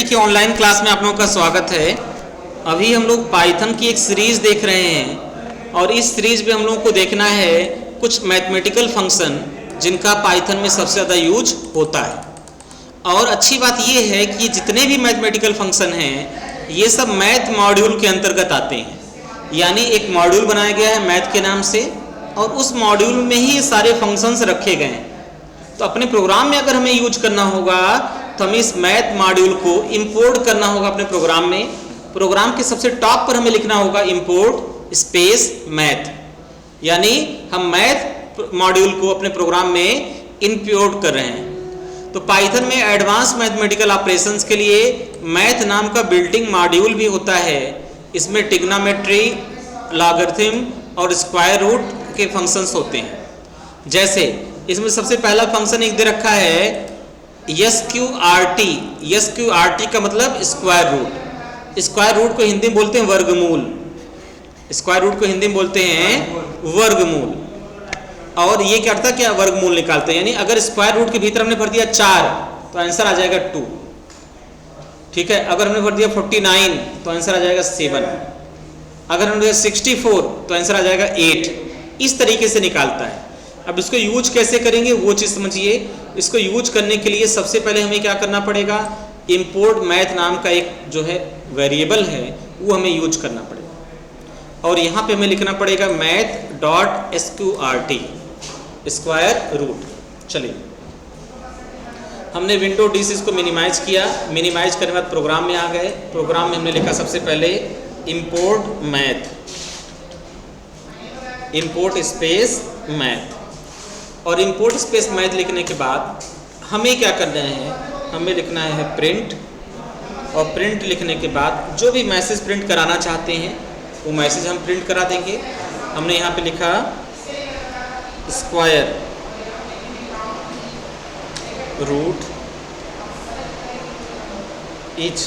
NCERT की online class में आप लोगों का स्वागत है। अभी हम लोग पाइथन की एक सीरीज देख रहे हैं और इस सीरीज में हम लोगों को देखना है कुछ मैथमेटिकल फंक्शन जिनका पाइथन में सबसे ज़्यादा यूज होता है। और अच्छी बात ये है कि जितने भी मैथमेटिकल फंक्शन हैं ये सब मैथ मॉड्यूल के अंतर्गत आते हैं, यानी एक मॉड्यूल बनाया गया है मैथ के नाम से और उस मॉड्यूल में ही ये सारे फंक्शंस रखे गए हैं। तो अपने प्रोग्राम में अगर हमें यूज करना होगा तो हमें इस मैथ मॉड्यूल को इंपोर्ट करना होगा अपने प्रोग्राम में। प्रोग्राम के सबसे टॉप पर हमें लिखना होगा इंपोर्ट स्पेस मैथ, यानी हम मैथ मॉड्यूल को अपने प्रोग्राम में इंपोर्ट कर रहे हैं। तो पाइथन में एडवांस मैथमेटिकल ऑपरेशंस के लिए मैथ नाम का बिल्टिंग मॉड्यूल भी होता है। इसमें ट्रिग्नोमेट्री, लॉगरिथम और स्क्वायर रूट के फंक्शंस होते हैं। जैसे इसमें सबसे पहला फंक्शन एक दे रखा है SQRT। SQRT का मतलब स्क्वायर रूट। स्क्वायर रूट को हिंदी में बोलते हैं वर्गमूल। स्क्वायर रूट को हिंदी में बोलते हैं वर्गमूल। और ये क्या था, क्या वर्गमूल निकालते हैं, यानी अगर स्क्वायर रूट के भीतर हमने भर दिया 4 तो आंसर आ जाएगा 2। ठीक है, अगर हमने भर दिया 49 तो आंसर आ जाएगा 7। अगर हमने दिया 64 तो आंसर आ जाएगा 8। इस तरीके से निकालता है। अब इसको यूज कैसे करेंगे वो चीज़ समझिए। इसको यूज करने के लिए सबसे पहले हमें क्या करना पड़ेगा, इंपोर्ट मैथ नाम का एक जो है वेरिएबल है वो हमें यूज करना पड़ेगा और यहाँ पे हमें लिखना पड़ेगा math dot SQRT square root. चलिए, हमने विंडो डी से इसको मिनिमाइज किया। मिनिमाइज करने के बाद प्रोग्राम में आ गए। प्रोग्राम में हमने लिखा सबसे पहले import math, import space math. और इंपोर्ट स्पेस मैथ लिखने के बाद हमें क्या करना है, हमें लिखना है प्रिंट। और प्रिंट लिखने के बाद जो भी मैसेज प्रिंट कराना चाहते हैं वो मैसेज हम प्रिंट करा देंगे। हमने यहाँ पे लिखा स्क्वायर रूट इच।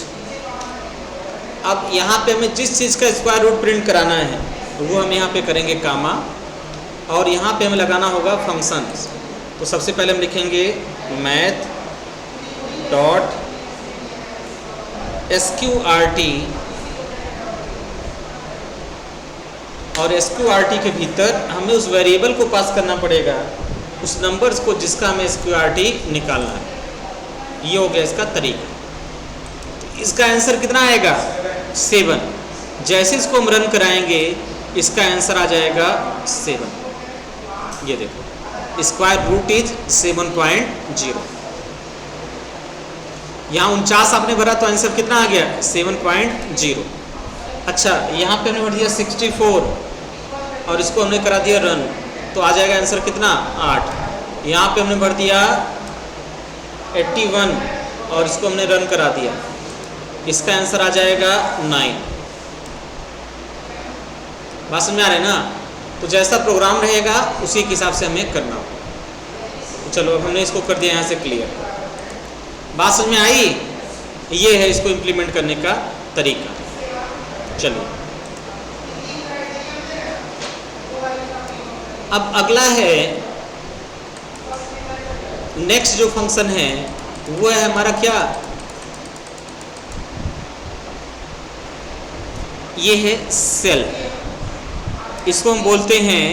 अब यहाँ पे हमें जिस चीज़ का स्क्वायर रूट प्रिंट कराना है वो हम यहाँ पे करेंगे कामा, और यहाँ पे हमें लगाना होगा फंक्शन। तो सबसे पहले हम लिखेंगे मैथ डॉट SQRT और SQRT के भीतर हमें उस वेरिएबल को पास करना पड़ेगा, उस नंबर्स को जिसका हमें SQRT निकालना है। ये हो गया इसका तरीका। तो इसका आंसर कितना आएगा, 7। जैसे इसको हम रन कराएंगे इसका आंसर आ जाएगा 7। ये देखो स्क्वायर रूट इज 7.0। यहाँ 49 आपने भरा तो आंसर कितना आ गया, 7.0। अच्छा, यहाँ पे हमने भर दिया 64 और इसको हमने करा दिया रन तो आ जाएगा आंसर कितना, 8। यहाँ पे हमने भर दिया 81 और इसको हमने रन करा दिया, इसका आंसर आ जाएगा 9। बात समझ में आ रहा है ना। तो जैसा प्रोग्राम रहेगा उसी के हिसाब से हमें करना होगा। तो चलो, अब हमने इसको कर दिया यहाँ से क्लियर। बात समझ में आई। ये है इसको इम्प्लीमेंट करने का तरीका। चलिए, अब अगला है नेक्स्ट जो फंक्शन है वो है हमारा क्या, ये है सेल। इसको हम बोलते हैं,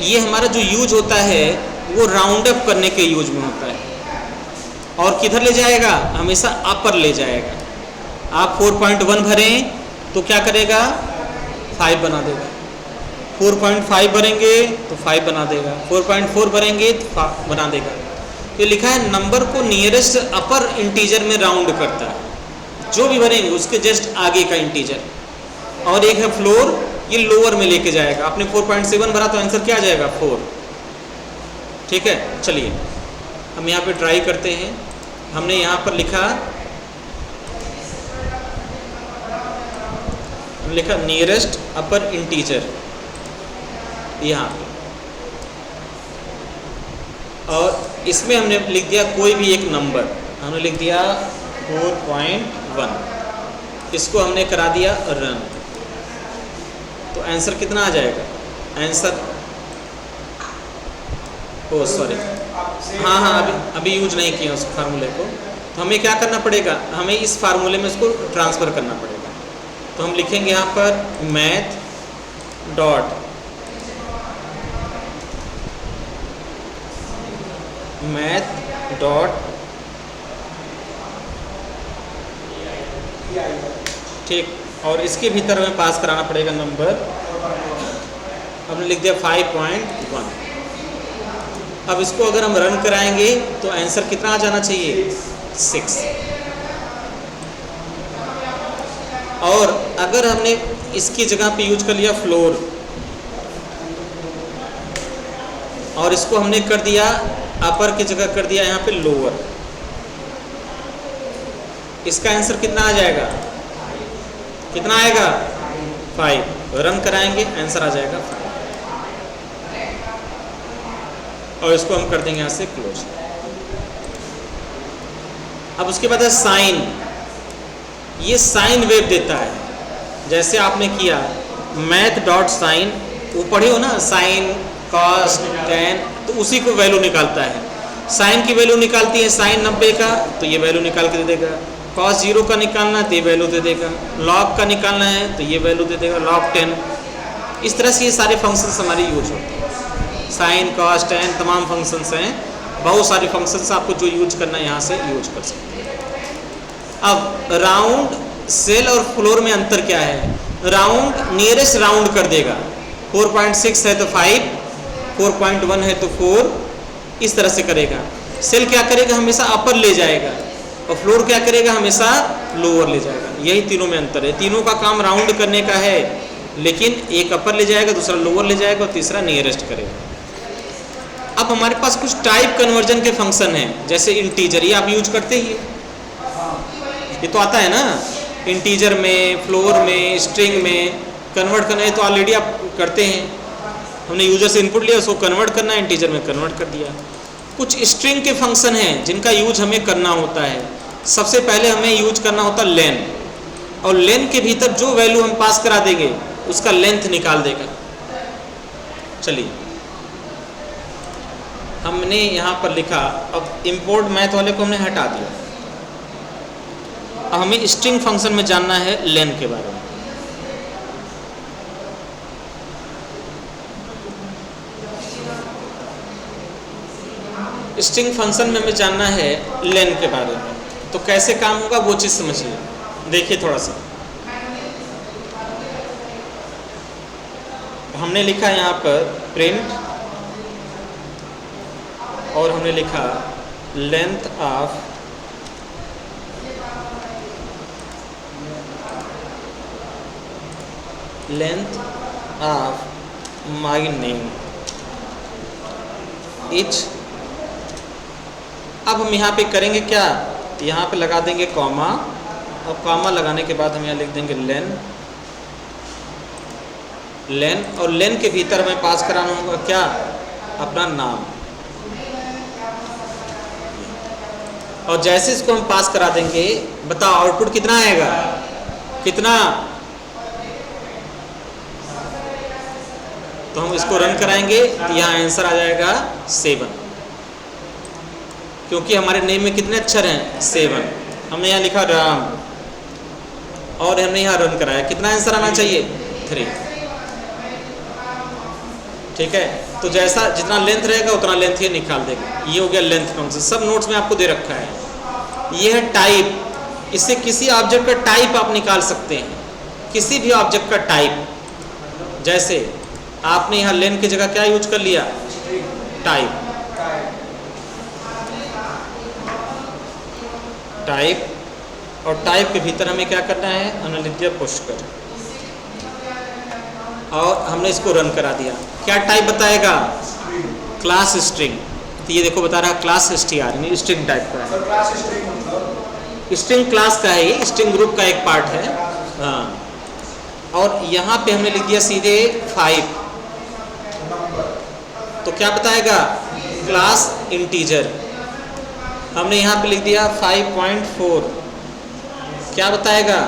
ये हमारा जो यूज होता है वो राउंड अप करने के यूज में होता है और किधर ले जाएगा, हमेशा अपर ले जाएगा। आप 4.1 भरें तो क्या करेगा, 5 बना देगा। 4.5 भरेंगे तो 5 बना देगा। 4.4 भरेंगे तो 5 बना देगा। ये लिखा है नंबर को नियरेस्ट अपर इंटीजर में राउंड करता है, जो भी भरेंगे उसके जस्ट आगे का इंटीजर। और एक है फ्लोर, ये लोअर में लेके जाएगा। आपने 4.7 भरा तो आंसर क्या आ जाएगा, 4। ठीक है, चलिए हम यहाँ पे ट्राई करते हैं। हमने यहाँ पर लिखा नियरेस्ट अपर इंटीजर यहाँ पे, और इसमें हमने लिख दिया कोई भी एक नंबर। हमने लिख दिया 4.1, इसको हमने करा दिया रन। तो आंसर कितना आ जाएगा, आंसर, ओ सॉरी, हाँ अभी यूज नहीं किया उस फार्मूले को। तो हमें क्या करना पड़ेगा, हमें इस फार्मूले में इसको ट्रांसफ़र करना पड़ेगा। तो हम लिखेंगे यहाँ पर मैथ डॉट ठीक, और इसके भीतर हमें पास कराना पड़ेगा नंबर। हमने लिख दिया 5.1। अब इसको अगर हम रन कराएंगे तो आंसर कितना आ जाना चाहिए, 6। और अगर हमने इसकी जगह पे यूज कर लिया फ्लोर और इसको हमने कर दिया अपर की जगह कर दिया यहाँ पे लोअर, इसका आंसर कितना आ जाएगा, कितना आएगा, 5। रन कराएंगे आंसर आ जाएगा 5। और इसको हम कर देंगे यहाँ से क्लोज। अब उसके बाद है साइन। ये साइन वेव देता है, जैसे आपने किया मैथ डॉट साइन, वो पढ़े हो ना, साइन कॉस टेन, तो उसी को वैल्यू निकालता है। साइन की वैल्यू निकालती है साइन 90 का, तो ये वैल्यू निकाल के दे देगा। कॉस 0 का निकालना है तो ये वैल्यू दे देगा। लॉग का निकालना है तो ये वैल्यू दे देगा, लॉग 10। इस तरह से ये सारे फंक्शंस हमारे यूज होते हैं। साइन कॉस टेन तमाम फंक्शंस हैं, बहुत सारे फंक्शंस आपको जो यूज करना है यहाँ से यूज कर सकते हैं। अब राउंड, सेल और फ्लोर में अंतर क्या है, राउंड नियरेस्ट राउंड कर देगा। 4.6 है तो 5, 4.1 है तो 4, इस तरह से करेगा। सेल क्या करेगा, हमेशा अपर ले जाएगा, और फ्लोर क्या करेगा, हमेशा लोअर ले जाएगा। यही तीनों में अंतर है। तीनों का काम राउंड करने का है, लेकिन एक अपर ले जाएगा, दूसरा लोअर ले जाएगा और तीसरा नियरेस्ट करेगा। अब हमारे पास कुछ टाइप कन्वर्जन के फंक्शन हैं, जैसे इंटीजर, ये आप यूज करते ही, ये तो आता है ना, इंटीजर में, फ्लोर में, स्ट्रिंग में कन्वर्ट करना है तो ऑलरेडी आप करते हैं। हमने यूजर से इनपुट लिया, उसको कन्वर्ट करना है, इंटीजर में कन्वर्ट कर दिया। कुछ स्ट्रिंग के फंक्शन हैं जिनका यूज हमें करना होता है। सबसे पहले हमें यूज करना होता है लेन, और लेन के भीतर जो वैल्यू हम पास करा देंगे उसका लेंथ निकाल देगा। चलिए हमने यहाँ पर लिखा, अब इंपोर्ट मैथ वाले को हमने हटा दिया। अब हमें स्ट्रिंग फंक्शन में जानना है लेन के बारे में। स्ट्रिंग फंक्शन में हमें जानना है लेन के बारे में, तो कैसे काम होगा वो चीज़ समझिए। देखिए थोड़ा सा, हमने लिखा यहाँ पर प्रिंट, और हमने लिखा length of my name etch. अब हम यहाँ पे करेंगे क्या, यहाँ पे लगा देंगे कॉमा, और कॉमा लगाने के बाद हम यहाँ लिख देंगे लेन, और लेन के भीतर हमें पास कराना होगा क्या, अपना नाम। और जैसे इसको हम पास करा देंगे, बताओ आउटपुट कितना आएगा, कितना, तो हम इसको रन कराएंगे तो यहाँ आंसर आ जाएगा 7, क्योंकि हमारे नेम में कितने अक्षर हैं, 7। हमने यहाँ लिखा राम, और हमने यहाँ रन कराया, कितना आंसर आना चाहिए, 3। ठीक है, तो जैसा जितना लेंथ रहेगा उतना लेंथ ये निकाल देगा। ये हो गया लेंथ फंक्शन, सब नोट्स में आपको दे रखा है। ये है टाइप, इससे किसी ऑब्जेक्ट का टाइप आप निकाल सकते हैं, किसी भी ऑब्जेक्ट का टाइप। जैसे आपने यहाँ लेन की जगह क्या यूज कर लिया, टाइप, और टाइप के भीतर हमें क्या करना है, अनलिद्य पुष्कर, और हमने इसको रन करा दिया। क्या टाइप बताएगा, क्लास स्ट्रिंग। तो ये देखो बता रहा है क्लास str, यानी स्ट्रिंग टाइप का है। स्ट्रिंग क्लास का है, ये स्ट्रिंग ग्रुप का एक पार्ट है। हाँ, और यहाँ पे हमने लिख दिया सीधे 5, तो क्या बताएगा, क्लास इंटीजर। हमने यहाँ पे लिख दिया 5.4, क्या बताएगा,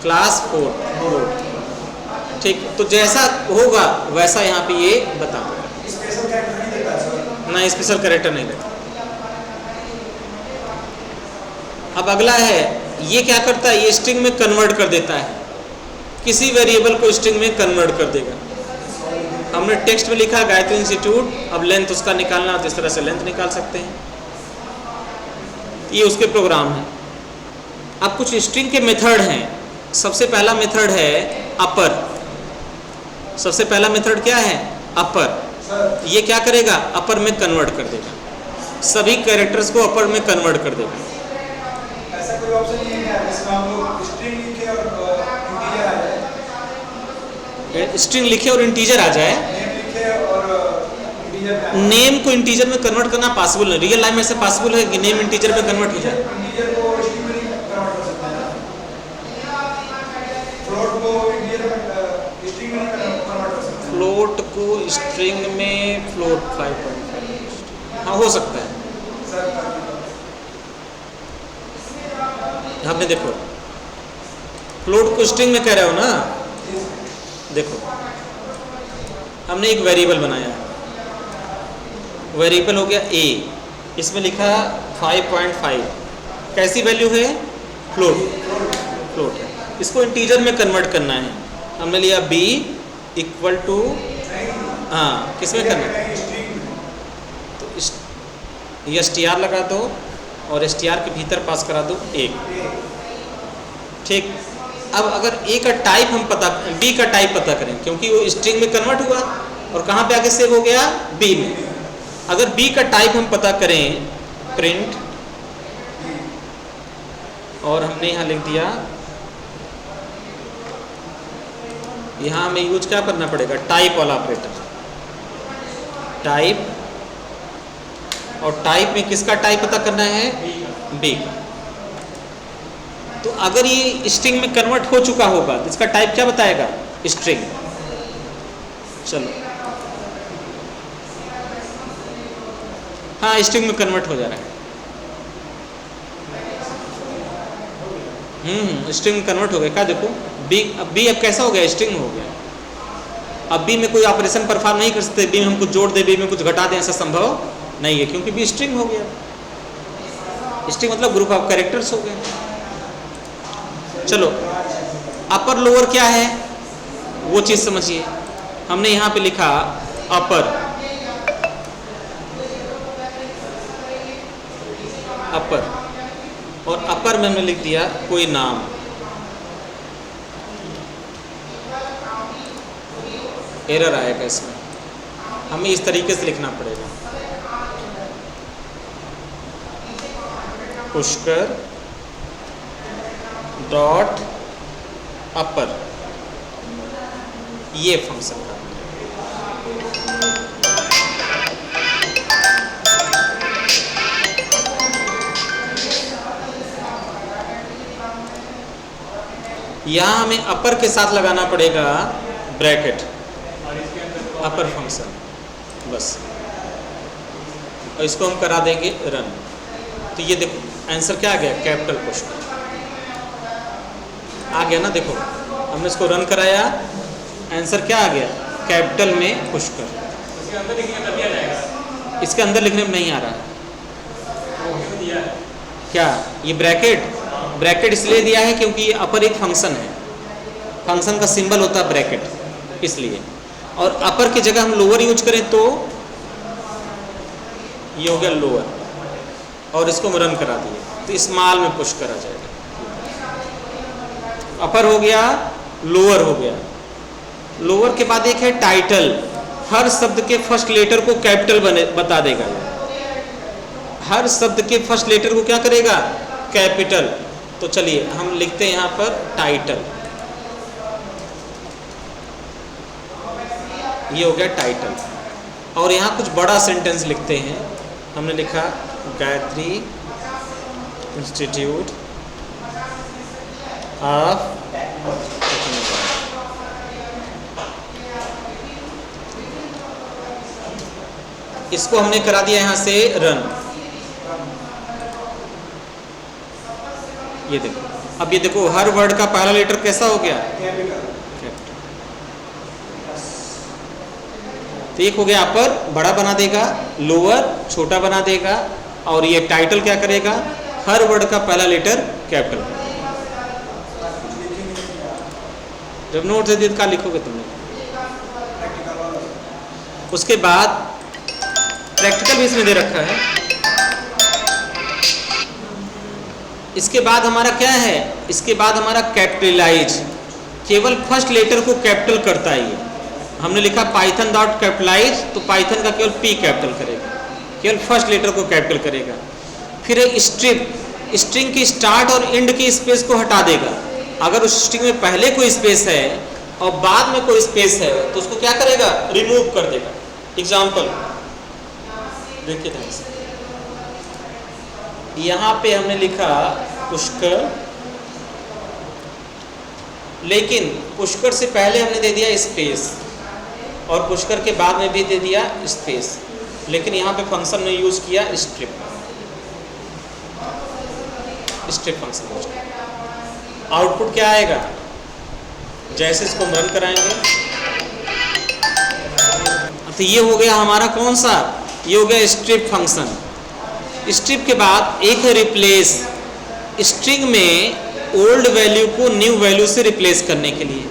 क्लास 4। ठीक, तो जैसा होगा वैसा यहाँ पे ये बता देगा। ना स्पेशल कैरेक्टर नहीं देता। अब अगला है, ये क्या करता है, ये स्ट्रिंग में कन्वर्ट कर देता है, किसी वेरिएबल को स्ट्रिंग में कन्वर्ट कर देगा। हमने टेक्स्ट में लिखा गायत्री इंस्टीट्यूट, अब लेंथ उसका निकालना हो तो इस तरह से लेंथ निकाल सकते हैं, ये उसके प्रोग्राम है। अब कुछ स्ट्रिंग के मेथड हैं। सबसे पहला मेथड है अपर। सबसे पहला मेथड क्या है, अपर। ये क्या करेगा, अपर में कन्वर्ट कर देगा, सभी कैरेक्टर्स को अपर में कन्वर्ट कर देगा। ऐसा कोई ऑप्शन नहीं है जिसमें हम लोग स्ट्रिंग लिखे और इंटीजर आ जाए? स्ट्रिंग लिखे और इंटीजर आ जाए, नेम लिखे और इंटीजर। नेम को इंटीजर में कन्वर्ट करना पॉसिबल है, रियल लाइफ में ऐसे पॉसिबल है कि नेम इंटीजर में कन्वर्ट हो जाए? इंटीजर को स्ट्रिंग में कन्वर्ट कर सकते हैं, फ्लोट को इंटीजर में स्ट्रिंग में कन्वर्ट कर सकते हैं। फ्लोट को स्ट्रिंग में, फ्लोट 5.5, हाँ हो सकता है। आपने देखो फ्लोट को स्ट्रिंग में कह रहे हो ना, देखो हमने एक वेरिएबल बनाया, वेरिएबल हो गया a, इसमें लिखा 5.5, कैसी वैल्यू है, फ्लोट है, इसको इंटीजर में कन्वर्ट करना है। हमने लिया b इक्वल टू, हाँ किसमें करना है, तो ये str लगा दो और str के भीतर पास करा दो 1, ठीक। अब अगर a का टाइप हम b का टाइप पता करें, क्योंकि वो स्ट्रिंग में कन्वर्ट हुआ और कहाँ पे आके सेव हो गया, b में। अगर b का टाइप हम पता करें, प्रिंट, और हमने यहाँ लिख दिया, यहाँ हमें यूज क्या करना पड़ेगा, टाइप वाला ऑपरेटर, टाइप, और टाइप में किसका टाइप पता करना है, b का। तो अगर ये स्ट्रिंग में कन्वर्ट हो चुका होगा तो इसका टाइप क्या बताएगा, स्ट्रिंग। चलो, हाँ स्ट्रिंग में कन्वर्ट हो जा रहा है, स्ट्रिंग में कन्वर्ट हो गया। क्या देखो बी, अब बी अब कैसा हो गया, स्ट्रिंग हो गया। अब बी में कोई ऑपरेशन परफॉर्म नहीं कर सकते, बी में हम कुछ जोड़ दे, बी में कुछ घटा दें, ऐसा संभव नहीं है, क्योंकि बी स्ट्रिंग हो गया। स्ट्रिंग मतलब ग्रुप ऑफ कैरेक्टर्स हो गए। चलो, अपर लोअर क्या है वो चीज़ समझिए। हमने यहाँ पे लिखा अपर, अपर, और अपर में हमने लिख दिया कोई नाम, एरर आएगा इसमें, हमें इस तरीके से लिखना पड़ेगा, पुष्कर डॉट अपर, ये फंक्शन का। यहाँ हमें अपर के साथ लगाना पड़ेगा ब्रैकेट, अपर फंक्शन, बस, और इसको हम करा देंगे रन। तो ये देखो आंसर क्या आ गया, कैपिटल पुष्कर आ गया ना। देखो हमने इसको रन कराया, आंसर क्या आ गया, कैपिटल में पुष्कर। इसके अंदर लिखने में नहीं आ रहा है क्या, ये ब्रैकेट, ब्रैकेट इसलिए दिया है क्योंकि ये अपर एक फंक्शन है, फंक्शन का सिंबल होता है ब्रैकेट, इसलिए। और अपर की जगह हम लोअर यूज करें तो ये हो गया लोअर, और इसको हम रन करा दिए तो स्मॉल में पुश करा जाएगा। अपर हो गया, लोअर हो गया। लोअर के बाद एक है टाइटल, हर शब्द के फर्स्ट लेटर को कैपिटल बता देगा। हर शब्द के फर्स्ट लेटर को क्या करेगा, कैपिटल। तो चलिए हम लिखते हैं यहाँ पर टाइटल, ये हो गया टाइटल। और यहाँ कुछ बड़ा सेंटेंस लिखते हैं, हमने लिखा गायत्री इंस्टीट्यूट ऑफ, इसको हमने करा दिया यहाँ से रन। ये देखो, अब ये देखो हर वर्ड का पहला लेटर कैसा हो गया, तो एक हो गया अपर, बड़ा बना देगा, लोअर छोटा बना देगा, और ये टाइटल क्या करेगा, हर वर्ड का पहला लेटर कैपिटल। जब नोट दे दिए तो क्या लिखोगे तुमने? उसके बाद प्रैक्टिकल भी इसमें दे रखा है। इसके बाद हमारा क्या है? इसके बाद हमारा कैपिटलाइज, केवल फर्स्ट लेटर को कैपिटल करता है ये। हमने लिखा पाइथन डॉट कैपिटलाइज, तो पाइथन का केवल पी कैपिटल करेगा, केवल फर्स्ट लेटर को कैपिटल करेगा। फिर है स्ट्रिप, स्ट्रिंग की स्टार्ट और एंड की स्पेस को हटा देगा। अगर उस स्ट्रिंग में पहले कोई स्पेस है और बाद में कोई स्पेस है तो उसको क्या करेगा? रिमूव कर देगा। एग्जाम्पल देखिए ध्यान से, यहाँ पे हमने लिखा पुष्कर, लेकिन पुष्कर से पहले हमने दे दिया स्पेस और पुष्कर के बाद में भी दे दिया स्पेस, लेकिन यहाँ पे फंक्शन में यूज किया स्ट्रिप, स्ट्रिप फंक्शन यूज किया। आउटपुट क्या आएगा? जैसे इसको रन कराएंगे तो ये हो गया हमारा कौन सा? ये हो गया स्ट्रिप फंक्शन। स्ट्रिप के बाद एक है रिप्लेस, स्ट्रिंग में ओल्ड वैल्यू को न्यू वैल्यू से रिप्लेस करने के लिए।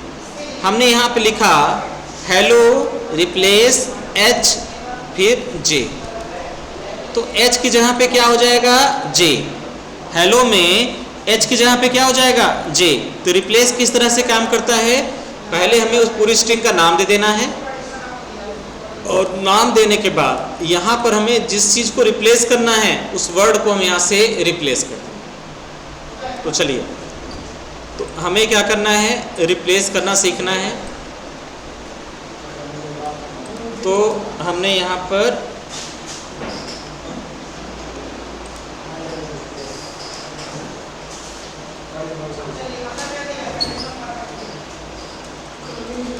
हमने यहाँ पे लिखा हेलो रिप्लेस एच फिर जे, तो एच की जगह पे क्या हो जाएगा? जे। हेलो में एच की जगह पे क्या हो जाएगा? जे। तो रिप्लेस किस तरह से काम करता है? पहले हमें उस पूरी स्ट्रिंग का नाम दे देना है और नाम देने के बाद यहाँ पर हमें जिस चीज़ को रिप्लेस करना है उस वर्ड को हम यहाँ से रिप्लेस कर दें। तो चलिए, तो हमें क्या करना है? रिप्लेस करना सीखना है। तो हमने यहाँ पर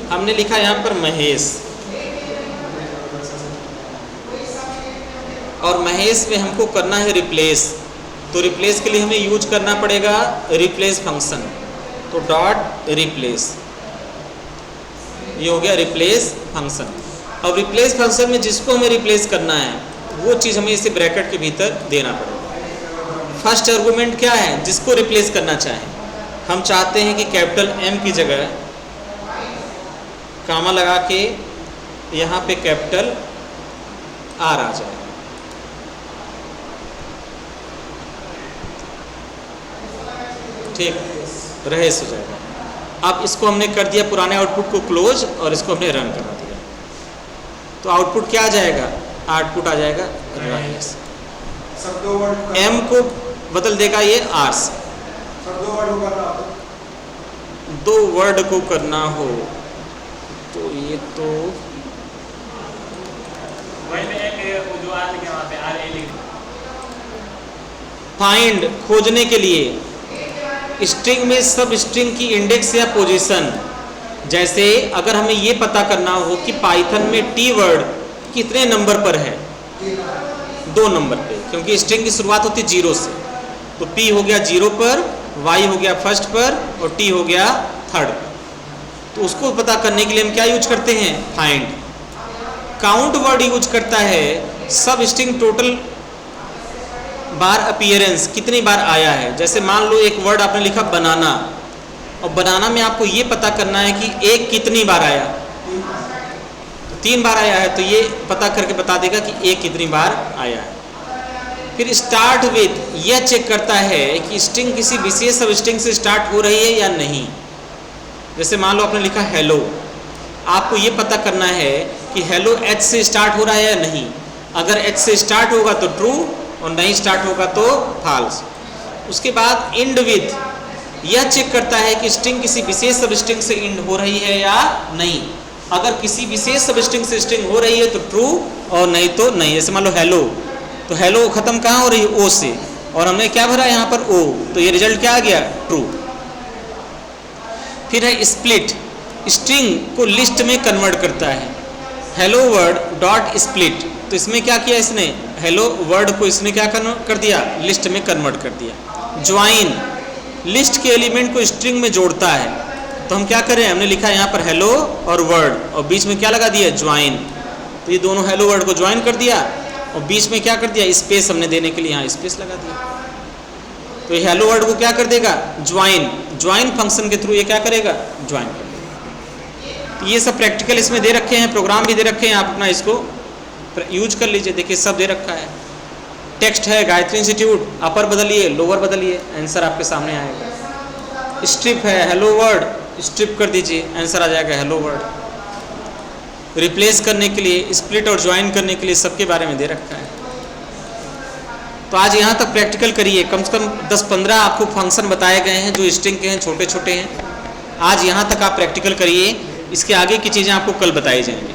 हमने लिखा यहाँ पर महेश, और महेश में हमको करना है रिप्लेस। तो रिप्लेस के लिए हमें यूज करना पड़ेगा रिप्लेस फंक्शन। तो डॉट रिप्लेस, ये हो गया रिप्लेस फंक्शन। अब रिप्लेस फंक्शन में जिसको हमें रिप्लेस करना है वो चीज़ हमें इसे ब्रैकेट के भीतर देना पड़ेगा। फर्स्ट आर्गुमेंट क्या है? जिसको रिप्लेस करना चाहें, हम चाहते हैं कि कैपिटल एम की जगह कामा लगा के यहाँ पे कैपिटल आर आ जाए। ठीक, रहेस हो जाएगा। अब इसको हमने कर दिया पुराने आउटपुट को क्लोज और इसको हमने रन करा दिया, तो आउटपुट क्या आ जाएगा? आउटपुट आ जाएगा रहेस। एम को बदल देगा ये आर से। दो वर्ड को करना हो तो ये तो फाइंड, खोजने के लिए स्ट्रिंग में सब स्ट्रिंग की इंडेक्स या पोजीशन। जैसे अगर हमें ये पता करना हो कि पाइथन में टी वर्ड कितने नंबर पर है, 2 नंबर पे, क्योंकि स्ट्रिंग की शुरुआत होती 0 से, तो P हो गया 0 पर, Y हो गया फर्स्ट पर और T हो गया थर्ड पर। तो उसको पता करने के लिए हम क्या यूज करते हैं? फाइंड। काउंट वर्ड यूज करता है सब स्ट्रिंग टोटल बार अपीयरेंस, कितनी बार आया है। जैसे मान लो एक वर्ड आपने लिखा बनाना, और बनाना में आपको ये पता करना है कि एक कितनी बार आया, तो 3 बार आया है, तो ये पता करके बता देगा कि एक कितनी बार आया है। फिर स्टार्ट विद, यह चेक करता है कि स्ट्रिंग किसी विशेष सब स्ट्रिंग से स्टार्ट हो रही है या नहीं। जैसे मान लो आपने लिखा हेलो, आपको ये पता करना है कि हेलो एच से स्टार्ट हो रहा है या नहीं। अगर एच से स्टार्ट होगा तो ट्रू और नहीं स्टार्ट होगा तो फॉल्स। उसके बाद इंड विद, यह चेक करता है कि स्ट्रिंग किसी विशेष सब स्ट्रिंग से इंड हो रही है या नहीं। अगर किसी विशेष सब स्ट्रिंग से स्ट्रिंग हो रही है तो ट्रू और नहीं तो नहीं। जैसे मान लो हेलो, तो हेलो खत्म कहाँ हो रही है? ओ से, और हमने क्या भरा यहाँ पर? ओ, तो ये रिजल्ट क्या आ गया? ट्रू। फिर है स्प्लिट, स्ट्रिंग को लिस्ट में कन्वर्ट करता है। हेलो वर्ड डॉट स्प्लिट, तो इसमें क्या किया इसने? हेलो वर्ड को इसने क्या कर दिया? लिस्ट में कन्वर्ट कर दिया। ज्वाइन, लिस्ट के एलिमेंट को स्ट्रिंग में जोड़ता है। तो हम क्या करें? हमने लिखा यहाँ पर हेलो और वर्ड, और बीच में क्या लगा दिया? ज्वाइन। तो ये दोनों हेलो वर्ड को ज्वाइन कर दिया, और बीच में क्या कर दिया? स्पेस हमने देने के लिए यहाँ स्पेस लगा दिया। तो हेलो वर्ड को क्या कर देगा, ज्वाइन, ज्वाइन फंक्शन के थ्रू ये क्या करेगा, ज्वाइन कर देगा। तो ये सब प्रैक्टिकल इसमें दे रखे हैं, प्रोग्राम भी दे रखे हैं, आप अपना इसको यूज कर लीजिए। देखिए सब दे रखा है, टेक्स्ट है गायत्री इंस्टीट्यूट, अपर बदलिए लोअर बदलिए, आंसर आपके सामने आएगा। स्ट्रिप है हेलो वर्ड, स्ट्रिप कर दीजिए, आंसर आ जाएगा हेलो वर्ड। रिप्लेस करने के लिए, स्प्लिट और ज्वाइन करने के लिए सबके बारे में दे रखा है। तो आज यहाँ तक प्रैक्टिकल करिए, कम से कम 10-15 आपको फंक्शन बताए गए हैं जो स्ट्रिंग के हैं, छोटे छोटे हैं। आज यहाँ तक आप प्रैक्टिकल करिए, इसके आगे की चीज़ें आपको कल बताई जाएंगी।